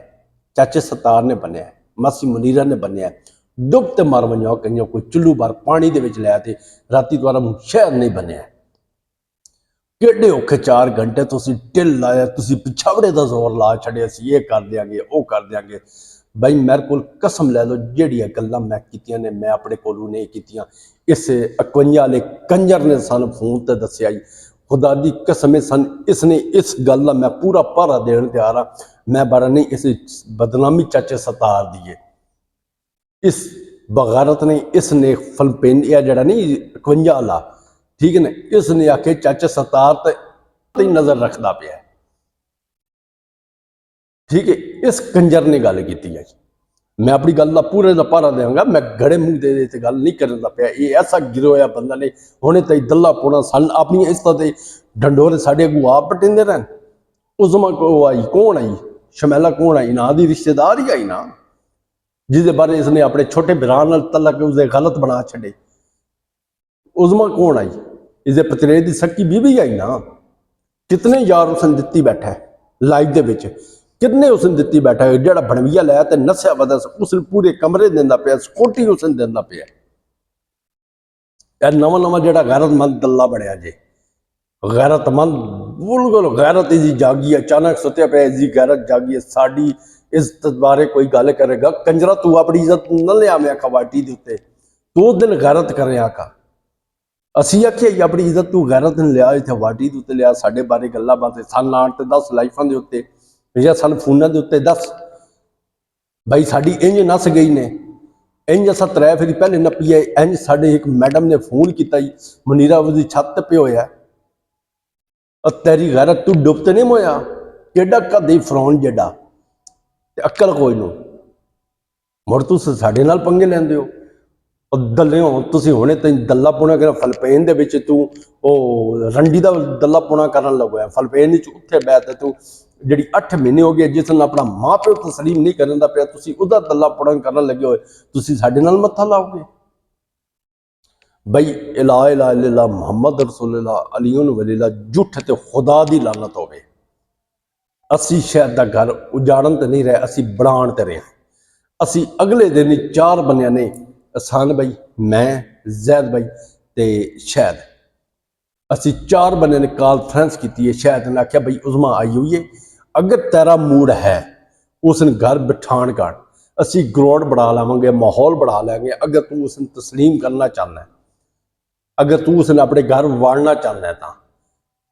ਚਾਚੇ ਸਤਾਰ ਨੇ ਬਣਿਆ, ਮਾਸੀ ਮੁਨੀਰਾ ਨੇ ਬਣਿਆ, ਡੁੱਬ ਤੇ ਮਰ ਵਣੋ ਕਈਓ ਕੋਈ ਚੁੱਲੂ ਬਾਰ ਪਾਣੀ ਦੇ ਵਿੱਚ ਲਿਆ ਤੇ ਰਾਤੀ ਦੁਆਰਾ ਮੂੰਹ ਸ਼ਹਿਰ ਨਹੀਂ ਬਣਿਆ। ਕਿਹੜੇ ਔਖੇ 4 ਘੰਟੇ ਤੁਸੀਂ ਢਿੱਲ ਲਾਇਆ, ਤੁਸੀਂ ਪਿਛਾਵੜੇ ਦਾ ਜ਼ੋਰ ਲਾ ਛੱਡਿਆ ਸੀ ਇਹ ਕਰ ਦਿਆਂਗੇ ਉਹ ਕਰ ਦਿਆਂਗੇ। ਬਈ ਮੇਰੇ ਕੋਲ ਕਸਮ ਲੈ ਲਓ ਜਿਹੜੀਆਂ ਗੱਲਾਂ ਮੈਂ ਕੀਤੀਆਂ ਨੇ ਮੈਂ ਆਪਣੇ ਕੋਲੋਂ ਨਹੀਂ ਕੀਤੀਆਂ। ਇਸ 51 ਵਾਲੇ ਕੰਜਰ ਨੇ ਸਾਨੂੰ ਫੋਨ ਤੇ ਦੱਸਿਆ ਜੀ, ਖੁਦਾ ਦੀ ਕਸਮ ਇਸਨੇ ਇਸ ਗੱਲ ਦਾ ਮੈਂ ਪੂਰਾ ਭਾਰਾ ਦੇਣ ਤਿਆਰ ਹਾਂ। ਮੈਂ ਬਾਰਾ ਨਹੀਂ ਇਸ ਬਦਨਾਮੀ ਚਾਚੇ ਸਤਾਰ ਦੀ ਹੈ। ਇਸ ਬਗਾਰਤ ਨੇ ਇਸਨੇ ਫਲਪੈਨੀਆ ਜਿਹੜਾ ਨਹੀਂ 51 ਵਾਲਾ ਠੀਕ ਹੈ ਨਾ, ਇਸਨੇ ਆਖੇ ਚਾਚੇ ਸਤਾਰ ਤੇ ਨਜ਼ਰ ਰੱਖਦਾ ਪਿਆ ਠੀਕ ਹੈ। ਇਸ ਕੰਜਰ ਨੇ ਗੱਲ ਕੀਤੀ ਹੈ। ਮੈਂ ਆਪਣੀ ਗੱਲ ਦਾ ਪੂਰੇ ਦਾ ਭਾਰਾ ਦੇਵਾਂਗਾ, ਮੈਂ ਗੜੇ ਮੂੰਹ ਦੇ ਤੇ ਗੱਲ ਨਹੀਂ ਕਰਨ ਦਾ ਪਿਆ। ਇਹ ਐਸਾ ਗਿਰੋਇਆ ਬੰਦਾ ਨੇ ਹੁਣੇ ਤਾਈ ਦੱਲਾ ਪੋਣਾ ਸਨ ਆਪਣੀਆਂ ਇਸਤਾਂ ਤੇ ਡੰਡੋਰੇ ਸਾਡੇ ਅੱਗੋਂ ਆਪ ਪਟਿੰਦੇ ਰਹਿਣ। ਉਸਮਾ ਕੋ ਆਈ ਕੌਣ ਆਈ? ਸ਼ਮੈਲਾ ਕੌਣ ਆਈ? ਨਾ ਦੀ ਰਿਸ਼ਤੇਦਾਰ ਹੀ ਆਈ ਨਾ, ਜਿਹਦੇ ਬਾਰੇ ਇਸਨੇ ਆਪਣੇ ਛੋਟੇ ਭਰਾ ਨਾਲ ਤਲਕ ਉਸਦੇ ਗਲਤ ਬਣਾ ਛੱਡੇ। ਉਜ਼ਮਾ ਕੌਣ ਆਈ? ਇਸਦੇ ਪਤਰੇ ਦੀ ਸੱਕੀ ਬੀਬੀ ਆਈ ਨਾ। ਕਿਤਨੇ ਯਾਰ ਉਸਨੇ ਦਿੱਤੀ ਬੈਠਾ ਲਾਈਵ ਦੇ ਵਿੱਚ, ਕਿੰਨੇ ਉਸਨੇ ਦਿੱਤੀ ਬੈਠਾ ਜਿਹੜਾ ਬਣਵੀਆ ਲਿਆ ਤੇ ਨਸਿਆ ਬਦਾ ਉਸਨੂੰ ਪੂਰੇ ਕਮਰੇ ਦਿੰਦਾ ਪਿਆ, ਸਕੋਟੀ ਉਸਨੇ ਦਿੰਦਾ ਪਿਆ। ਇਹ ਨਵਾਂ ਨਵਾਂ ਜਿਹੜਾ ਗੈਰਤਮੰਦ ਦੱਲਾ ਬਣਿਆ ਜੇ, ਗੈਰਤਮੰਦ ਬਿਲਕੁਲ ਗੈਰਤ ਦੀ ਜਾਗੀ ਅਚਾਨਕ ਸੁੱਤਿਆ ਪਿਆ ਜੀ ਗੈਰਤ ਜਾਗੀ ਸਾਡੀ ਇਸ ਬਾਰੇ ਕੋਈ ਗੱਲ ਕਰੇਗਾ ਕੰਜਰਾ ਤੂੰ ਆਪਣੀ ਇੱਜ਼ਤ ਨਾ ਲਿਆਵੇਂ ਖਵਾਟੀ ਦੇ ਉੱਤੇ, ਤੂੰ ਉਸ ਦਿਨ ਗੈਰਤ ਕਰ ਰਿਹਾ ਕਾ। ਅਸੀਂ ਆਖਿਆ ਆਪਣੀ ਇੱਜ਼ਤ ਤੂੰ ਗੈਰਤ ਨੇ ਲਿਆ ਇੱਥੇ ਵਾਟੀ ਦੇ ਉੱਤੇ ਲਿਆ, ਸਾਡੇ ਬਾਰੇ ਗੱਲਾਂ ਬਾਤਾਂ ਸਨ ਆਉਣ ਤੇ 10 ਲਾਈਫਾਂ ਦੇ ਉੱਤੇ ਜਾਂ ਸਾਨੂੰ ਫੋਨਾਂ ਦੇ ਉੱਤੇ 10 ਬਾਈ ਸਾਡੀ ਇੰਜ ਨਸ ਗਈ ਨੇ। ਇੰਜ ਅਸਾਂ 3 ਫੇਰੀ ਪਹਿਲੇ ਨੱਪੀ ਹੈ। ਇੰਜ ਸਾਡੇ ਇੱਕ ਮੈਡਮ ਨੇ ਫੋਨ ਕੀਤਾ ਜੀ ਮਨੀਰਾ ਉਹਦੀ ਛੱਤ ਤੇ ਹੋਇਆ ਤੇਰੀ ਗੈਰਤ ਤੂੰ ਡੁੱਬ ਤੇ ਨਹੀਂ ਮੋਇਆ ਕਿੱਡਾ ਕਦੇ ਫਰੌਨ ਜਿਹੜਾ ਤੇ ਅਕਲ ਕੋਈ ਨੂੰ ਮੁੜ ਤੁਸੀਂ ਸਾਡੇ ਨਾਲ ਪੰਗੇ ਲੈਂਦੇ ਹੋ। ਦੱਲਿਓ ਤੁਸੀਂ ਹੁਣੇ ਤੈਨੂੰ ਦੱਲਾ ਪੁਣਾ ਕਰ ਫਲਪੈਨ ਦੇ ਵਿੱਚ ਤੂੰ ਉਹ ਰੰਡੀ ਦਾ ਦੱਲਾ ਪੁਣਾ ਕਰਨ ਲੱਗਿਆ। ਫਲਪੈਨ ਵਿੱਚ ਉੱਥੇ ਬੈਠ ਤੂੰ ਜਿਹੜੀ 8 ਮਹੀਨੇ ਹੋ ਗਏ ਜਿਸ ਨੂੰ ਆਪਣਾ ਮਾਂ ਪਿਓ ਤਸਲੀਮ ਨਹੀਂ ਕਰਨ ਦਾ ਪਿਆ, ਤੁਸੀਂ ਉਹਦਾ ਦੱਲਾ ਪੁਣਾ ਕਰਨ ਲੱਗੇ ਹੋਏ, ਤੁਸੀਂ ਸਾਡੇ ਨਾਲ ਮੱਥਾ ਲਾਓਗੇ। ਬਈ ਇਲਾ ਇਲਾ ਇਲਾ ਮੁਹੰਮਦ ਰਸੂਲullah ਅਲੀਉਨ ਵਲੀਲਾ ਝੂਠ ਤੇ ਖੁਦਾ ਦੀ ਲਾਨਤ ਹੋਵੇ। ਅਸੀਂ ਸ਼ਾਇਦ ਦਾ ਘਰ ਉਜਾੜਨ ਤੇ ਨਹੀਂ ਰਹੇ, ਅਸੀਂ ਬਣਾਉਣ ਤੇ ਰਹੇ। ਅਸੀਂ ਅਗਲੇ ਦਿਨ ਹੀ 4 ਬੰਦਿਆਂ ਨੇ ਅਸਾਨ ਬਾਈ ਮੈਂ ਜ਼ੈਦ ਬਾਈ ਤੇ ਸ਼ਾਇਦ ਅਸੀਂ 4 ਬੰਦਿਆਂ ਨੇ ਕਾਨਫਰੰਸ ਕੀਤੀ ਹੈ। ਸ਼ਾਇਦ ਨੇ ਆਖਿਆ ਬਈ ਉਜ਼ਮਾ ਆਈ ਹੋਈ ਹੈ, ਅਗਰ ਤੇਰਾ ਮੂਡ ਹੈ ਉਸ ਨੂੰ ਘਰ ਬਿਠਾਣ ਕਰ ਅਸੀਂ ਗਰਾਊਂਡ ਬਣਾ ਲਾਵਾਂਗੇ, ਮਾਹੌਲ ਬਣਾ ਲਾਂਗੇ। ਅਗਰ ਤੂੰ ਉਸ ਨੂੰ ਤਸਲੀਮ ਕਰਨਾ ਚਾਹੁੰਦਾ, ਅਗਰ ਤੂੰ ਉਸ ਨੂੰ ਆਪਣੇ ਘਰ ਵਾੜਨਾ ਚਾਹੁੰਦਾ ਤਾਂ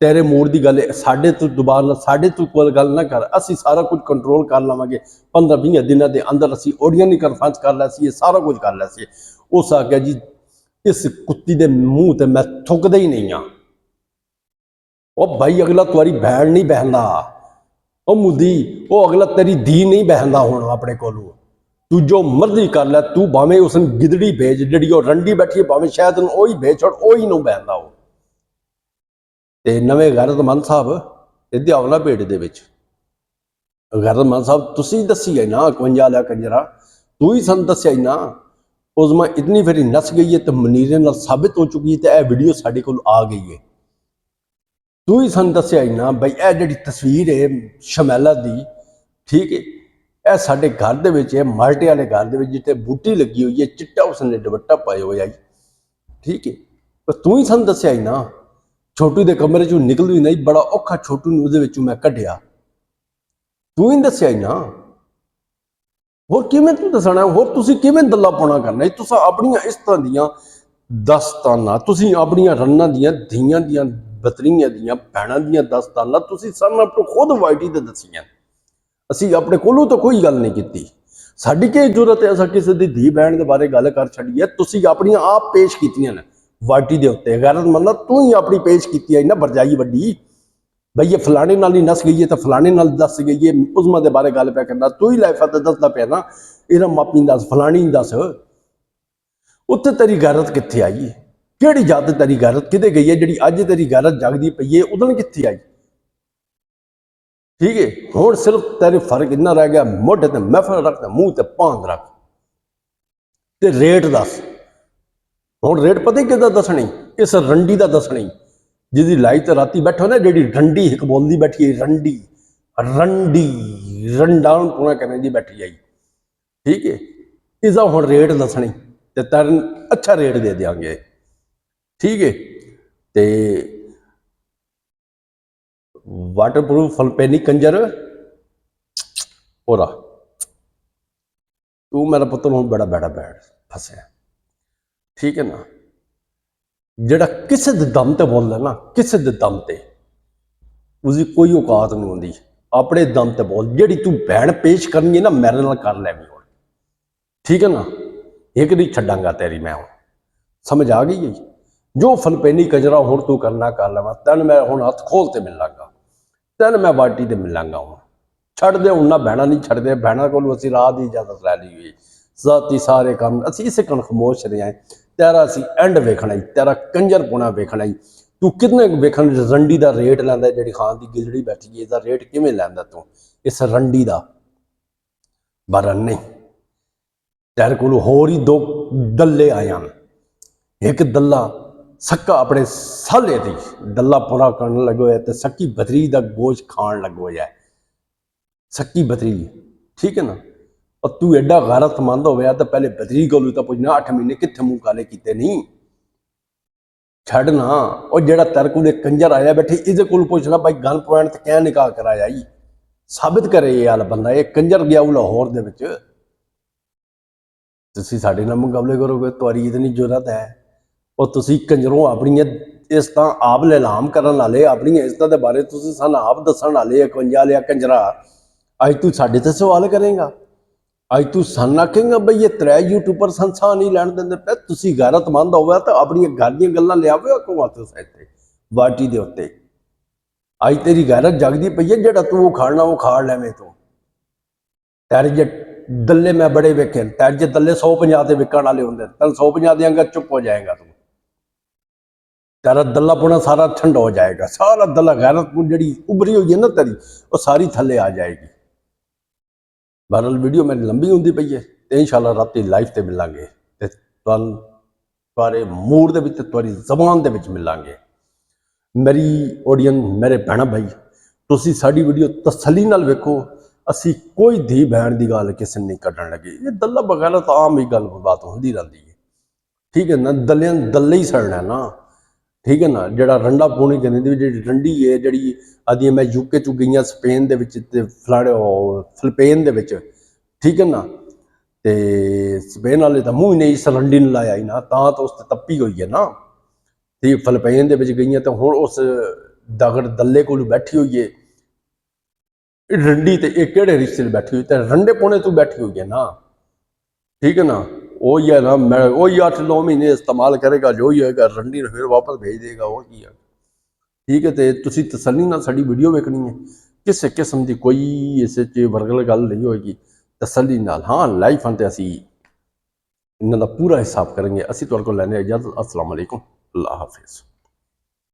ਤੇਰੇ ਮੂਡ ਦੀ ਗੱਲ ਹੈ। ਸਾਡੇ ਤੋਂ ਦੁਬਾਰਾ ਸਾਡੇ ਤੋਂ ਕੋਲ ਗੱਲ ਨਾ ਕਰ, ਅਸੀਂ ਸਾਰਾ ਕੁਝ ਕੰਟਰੋਲ ਕਰ ਲਵਾਂਗੇ। 15-20 ਦਿਨਾਂ ਦੇ ਅੰਦਰ ਅਸੀਂ ਆਡੀਓ ਨਹੀਂ ਕਾਨਫਰੰਸ ਕਰ ਲਿਆ ਸੀ, ਇਹ ਸਾਰਾ ਕੁਝ ਕਰ ਲਿਆ ਸੀ। ਉਸ ਆ ਗਿਆ ਜੀ ਇਸ ਕੁੱਤੀ ਦੇ ਮੂੰਹ ਤੇ ਮੈਂ ਥੁੱਕਦਾ ਹੀ ਨਹੀਂ ਆ। ਉਹ ਭਾਈ ਅਗਲਾ ਤੁਹਾਡੀ ਭੈਣ ਨਹੀਂ ਬਹਿੰਦਾ, ਉਹ ਮੁੱਦੀ ਉਹ ਅਗਲਾ ਤੇਰੀ ਧੀ ਨਹੀਂ ਬਹਿੰਦਾ ਹੁਣ ਆਪਣੇ ਕੋਲੋਂ। ਤੂੰ ਜੋ ਮਰਜ਼ੀ ਕਰ ਲੈ, ਤੂੰ ਭਾਵੇਂ ਉਸ ਨੂੰ ਗਿੱਦੜੀ ਭੇਜ ਜਿਹੜੀ ਉਹ ਰੰਡੀ ਬੈਠੀ ਹੈ, ਭਾਵੇਂ ਸ਼ਾਇਦ ਉਹਨੂੰ ਉਹੀ ਭੇਜ ਛੋੜ, ਉਹੀ ਨੂੰ ਬਹਿੰਦਾ ਉਹ। ਤੇ ਨਵੇਂ ਗੈਰਤਮੰਦ ਸਾਹਿਬ ਇਹਦੇ ਆਵਲਾ ਭੇਟ ਦੇ ਵਿੱਚ ਗੈਰਤਮੰਦ ਸਾਹਿਬ ਤੁਸੀਂ ਦੱਸੀ ਹੈ ਨਾ 51 ਲਿਆ ਕੰਜਰਾ, ਤੂੰ ਹੀ ਸਾਨੂੰ ਦੱਸਿਆ ਹੀ ਨਾ। ਉਜ਼ਮਾ ਇਤਨੀ ਫੇਰੀ ਨਸ ਗਈ ਹੈ ਤੇ ਮਨੀਰੇ ਨਾਲ ਸਾਬਿਤ ਹੋ ਚੁੱਕੀ ਹੈ ਤੇ ਇਹ ਵੀਡੀਓ ਸਾਡੇ ਕੋਲ ਆ ਗਈ ਹੈ। ਤੂੰ ਹੀ ਸਾਨੂੰ ਦੱਸਿਆ ਹੀ ਨਾ ਬਈ ਇਹ ਜਿਹੜੀ ਤਸਵੀਰ ਹੈ ਸ਼ਮੈਲਾ ਦੀ ਠੀਕ ਹੈ, ਇਹ ਸਾਡੇ ਘਰ ਦੇ ਵਿੱਚ ਹੈ, ਮਾਲਟੇ ਵਾਲੇ ਘਰ ਦੇ ਵਿੱਚ ਜਿੱਥੇ ਬੂਟੀ ਲੱਗੀ ਹੋਈ ਹੈ, ਚਿੱਟਾ ਉਸਨੇ ਦੁਪੱਟਾ ਪਾਇਆ ਹੋਇਆ ਜੀ ਠੀਕ ਹੈ। ਪਰ ਤੂੰ ਹੀ ਸਾਨੂੰ ਦੱਸਿਆ ਹੀ ਨਾ। ਛੋਟੂ ਦੇ ਕਮਰੇ ਚੋਂ ਨਿਕਲਦੀ ਨਹੀਂ, ਬੜਾ ਔਖਾ ਛੋਟੂ ਨੂੰ ਉਹਦੇ ਵਿੱਚੋਂ ਮੈਂ ਕੱਢਿਆ, ਤੂੰ ਹੀ ਦੱਸਿਆ ਹੀ ਨਾ। ਹੋਰ ਕਿਵੇਂ ਤੂੰ ਦੱਸਣਾ, ਹੋਰ ਤੁਸੀਂ ਕਿਵੇਂ ਦੱਲਾ ਪਾਉਣਾ ਕਰਨਾ? ਤੁਸੀਂ ਆਪਣੀਆਂ ਇਸ ਤਰ੍ਹਾਂ ਦੀਆਂ ਦਸਤਾਨਾ ਤੁਸੀਂ ਆਪਣੀਆਂ ਰੰਨਾਂ ਦੀਆਂ ਧੀਆਂ ਦੀਆਂ ਬਤਰੀਆਂ ਦੀਆਂ ਭੈਣਾਂ ਦੀਆਂ ਦਸਤਾਨਾ ਤੁਸੀਂ ਸਾਨੂੰ ਤੋਂ ਖੁਦ ਵਾਈਟੀ ਤੇ ਦੱਸੀਆਂ। ਅਸੀਂ ਆਪਣੇ ਕੋਲੋਂ ਤਾਂ ਕੋਈ ਗੱਲ ਨਹੀਂ ਕੀਤੀ। ਸਾਡੀ ਕੀ ਜ਼ਰੂਰਤ ਹੈ ਅਸਾਂ ਕਿਸੇ ਦੀ ਧੀ ਭੈਣ ਦੇ ਬਾਰੇ ਗੱਲ ਕਰ ਛੱਡੀਏ। ਤੁਸੀਂ ਆਪਣੀਆਂ ਆਪ ਪੇਸ਼ ਕੀਤੀਆਂ ਨੇ ਵਾਈਟੀ ਦੇ ਉੱਤੇ। ਗੈਰਤ ਮਤਲਬ ਤੂੰ ਹੀ ਆਪਣੀ ਪੇਸ਼ ਕੀਤੀ ਹੈ ਨਾ ਭਰਜਾਈ ਵੱਡੀ, ਬਈ ਇਹ ਫਲਾਣੇ ਨਾਲ ਹੀ ਨਸ ਗਈ ਹੈ ਤਾਂ ਫਲਾਣੇ ਨਾਲ ਦੱਸ ਗਈ ਹੈ। ਉਸਮਾ ਦੇ ਬਾਰੇ ਗੱਲ ਪਿਆ ਕਰਨਾ, ਤੂੰ ਹੀ ਲਾਈਫ ਤੇ ਦੱਸਦਾ ਪਿਆ ਨਾ, ਇਹਦਾ ਮਾਪੀ ਦੱਸ ਫਲਾਣੀ ਦੱਸ। ਉੱਥੇ ਤੇਰੀ ਗੈਰਤ ਕਿੱਥੇ ਆਈ? ਕਿਹੜੀ ਜਦ ਤੇਰੀ ਗੈਰਤ ਕਿਤੇ ਗਈ ਹੈ? ਜਿਹੜੀ ਅੱਜ ਤੇਰੀ ਗੈਰਤ ਜਗਦੀ ਪਈ ਹੈ ਉਦੋਂ ਕਿੱਥੇ ਆਈ? ਠੀਕ ਹੈ, ਹੁਣ ਸਿਰਫ ਤੇਰੇ ਫਰਕ ਇੰਨਾ ਰਹਿ ਗਿਆ, ਮੋਢੇ ਤੇ ਮਹਿਫਲ ਰੱਖ ਤੇ ਮੂੰਹ ਤੇ ਪਾਂਦ ਰੱਖ ਤੇ ਰੇਟ ਦੱਸ। ਹੁਣ ਰੇਟ ਪਤਾ ਹੀ ਕਿੱਦਾਂ ਦੱਸਣੀ? ਇਸ ਰੰਡੀ ਦਾ ਦੱਸਣੀ ਜਿਹਦੀ ਲਾਈ ਤੇ ਰਾਤੀ ਬੈਠੋ ਨਾ, ਜਿਹੜੀ ਰੰਡੀ ਇੱਕ ਬੋਲਦੀ ਬੈਠੀ ਹੈ, ਰੰਡੀ ਰੰਡੀ ਰੰਡਾਉਣ ਪੂਰਾ ਕਰਨ ਦੀ ਬੈਠੀ ਆਈ। ਠੀਕ ਹੈ, ਇਸਦਾ ਹੁਣ ਰੇਟ ਦੱਸਣੀ ਤੇ ਤੈਨੂੰ ਅੱਛਾ ਰੇਟ ਦੇ ਦਿਆਂਗੇ। ਠੀਕ ਹੈ, ਤੇ ਵਾਟਰਪ੍ਰੂਫ ਫਲਪੈਨੀ ਕੰਜਰ ਹੋਰਾ ਤੂੰ ਮੇਰਾ ਪੁੱਤਰ ਹੁਣ ਬੜਾ ਬੈਠ ਫਸਿਆ। ਠੀਕ ਹੈ ਨਾ, ਜਿਹੜਾ ਕਿਸੇ ਦੇ ਦਮ ਤੇ ਬੋਲਦਾ ਨਾ, ਕਿਸੇ ਦੇ ਦਮ ਤੇ ਉਸਦੀ ਕੋਈ ਔਕਾਤ ਨਹੀਂ ਹੁੰਦੀ। ਆਪਣੇ ਦਮ ਤੇ ਬੋਲ। ਜਿਹੜੀ ਤੂੰ ਭੈਣ ਪੇਸ਼ ਕਰਨੀ ਹੈ ਨਾ ਮੇਰੇ ਨਾਲ ਕਰ ਲੈ ਵੀ ਹੁਣ। ਠੀਕ ਹੈ ਨਾ, ਇੱਕ ਨਹੀਂ ਛੱਡਾਂਗਾ ਤੇਰੀ ਮੈਂ ਹੁਣ। ਸਮਝ ਆ ਗਈ ਹੈ? ਜੋ ਫਲਪੈਨੀ ਕਜਰਾ ਹੁਣ ਤੂੰ ਕਰਨਾ ਕਰ ਲਵਾਂ। ਤੈਨੂੰ ਮੈਂ ਹੁਣ ਹੱਥ ਖੋਲ ਤੇ ਮਿਲਾਂਗਾ, ਤੈਨੂੰ ਮੈਂ ਵਾਟੀ ਤੇ ਮਿਲਾਂਗਾ ਹੁਣ। ਛੱਡ ਦੇ ਹੁਣ ਨਾ, ਭੈਣਾਂ ਨਹੀਂ ਛੱਡਦੇ। ਭੈਣਾਂ ਕੋਲੋਂ ਅਸੀਂ ਰਾਹ ਦੀ ਇਜਾਜ਼ਤ ਲੈ ਲਈ ਹੋਈ। ਜ਼ਾਤੀ ਸਾਰੇ ਕੰਮ ਅਸੀਂ ਇਸੇ ਕੋਲ ਖਾਮੋਸ਼ ਰਹੇ। ਤੇਰਾ ਅਸੀਂ ਐਂਡ ਵੇਖਣਾ ਹੀ, ਤੇਰਾ ਕੰਜਰ ਪੁਣਾ ਵੇਖਣਾ ਹੀ। ਤੂੰ ਕਿੰਨੇ ਵੇਖਣ ਰੰਡੀ ਦਾ ਰੇਟ ਲੈਂਦਾ, ਜਿਹੜੀ ਖਾਨ ਦੀ ਗਿਜੜੀ ਬੈਠੀ ਹੈ ਇਹਦਾ ਰੇਟ ਕਿਵੇਂ ਲੈਂਦਾ ਤੂੰ ਇਸ ਰੰਡੀ ਦਾ? ਬਾਰਾਂ ਨਹੀਂ, ਤੇਰੇ ਕੋਲ ਹੋਰ ਹੀ ਦੋ ਦੱਲੇ ਆਏ ਹਨ। ਇੱਕ ਦੱਲਾ ਸੱਕਾ ਆਪਣੇ ਸਾਲੇ ਦੀ ਦੱਲਾ ਪੂਰਾ ਕਰਨ ਲੱਗੋ ਹੈ ਤੇ ਸੱਕੀ ਬਤਰੀ ਦਾ ਗੋਸ਼ਤ ਖਾਣ ਲੱਗੋ ਹੈ। ਸੱਕੀ ਬਤਰੀ, ਠੀਕ ਹੈ ਨਾ। और तू एडा गैरतमंद हो गया तो पहले बदरी को तो पुछना 8 महीने कितने मुंह काले किते नहीं छड़ना। और जेड़ा तेरे को कंजर आया बैठे इसे को पुछना भाई गन पॉइंट क्या निकाह कराया ही साबित करे ये वाला बंदा ये कंजर गया लाहौर दे विच। तुसीं साडे नाल मुकाबले करोगे, तुहारी इतनी जरूरत है। और तुसीं कंजरों अपनी इज्जतां आप लिलाम करन वाले, अपनी इज्जतां दे बारे तुसीं सानूं आप दस्सण वाले 51 लिया कंजरा। अज तू साडे ते सवाल करेगा, अज तू सन आखेगा बई ये 3 यूट्यूबर संसां नहीं लैण दिंदे पे। तुसीं गैरतमंद होवे तो अपनी घर दी गल्लां लियावे को वाते साइड वाटी दे उत्ते। अज तेरी गैरत जगदी पई है, जेड़ा तू खाना वो खा लैवें तू। तेरे जे दल्ले मैं बड़े वेखे, तेरे जे दल्ले 150 ते विकण वाले हुंदे, तैनूं 150 देंगा चुप हो जाएगा तू। तेरा दल्ला पुना सारा ठंडा हो जाएगा, सारा दल्ला गैरत जिहड़ी उभरी हुई है ना तेरी वो सारी थल्ले आ जाएगी। बहरहाल वीडियो मेरी लंबी होंदी पई है तो इंशाअल्लाह राती लाइव ते मिलांगे ते तुहारे मूड दे विच तुहारी ज़बान दे विच मिलांगे। मेरी ऑडियंस मेरे भैणा भाई तुसीं साडी वीडियो तसल्ली नाल वेखो। असी कोई धी भैण दी गल किसी नहीं कड्ढण लगे। ये दल्ला बगैर तो आम ही गल बात होंदी रहिंदी है। ठीक है ना, दल्लियां दल्ले ही सड़ना ना। ठीक है ना, जड़ा रंडा पौनी कहने जी रंडी है जी आदि मैं यूके चू गई स्पेन के फलाने फिलिपीन के। ठीक है ना, तो स्पेन वाले तो मूँह ही नहीं इस रंडी ने लाया ही ना, तो उस तप्पी हुई है ना। तो फिलिपीन के गई तो हुण उस दगड़ दल्ले को बैठी हुई है रंडी, तो एक किहड़े रिश्ते बैठी हुई तो रंडे पौने तू बैठी हुई है ना। ठीक है ना, वही है ना, मैं वही 8-9 महीने इस्तेमाल करेगा जो ही होएगा, रंडी ने फिर वापस भेज देगा और की है। ठीक है, तो तुसीं तसल्ली नाल साडी वीडियो वेखनी है, किसी किस्म की कोई इस वर्गल गल नहीं होएगी। तसल्ली नाल हाँ लाइफ ते असीं इन्हां दा पूरा हिसाब करेंगे। असीं तुहाडे कोल लैने इजाजत। अस्सलाम वालेकुम, अल्लाह हाफिज़।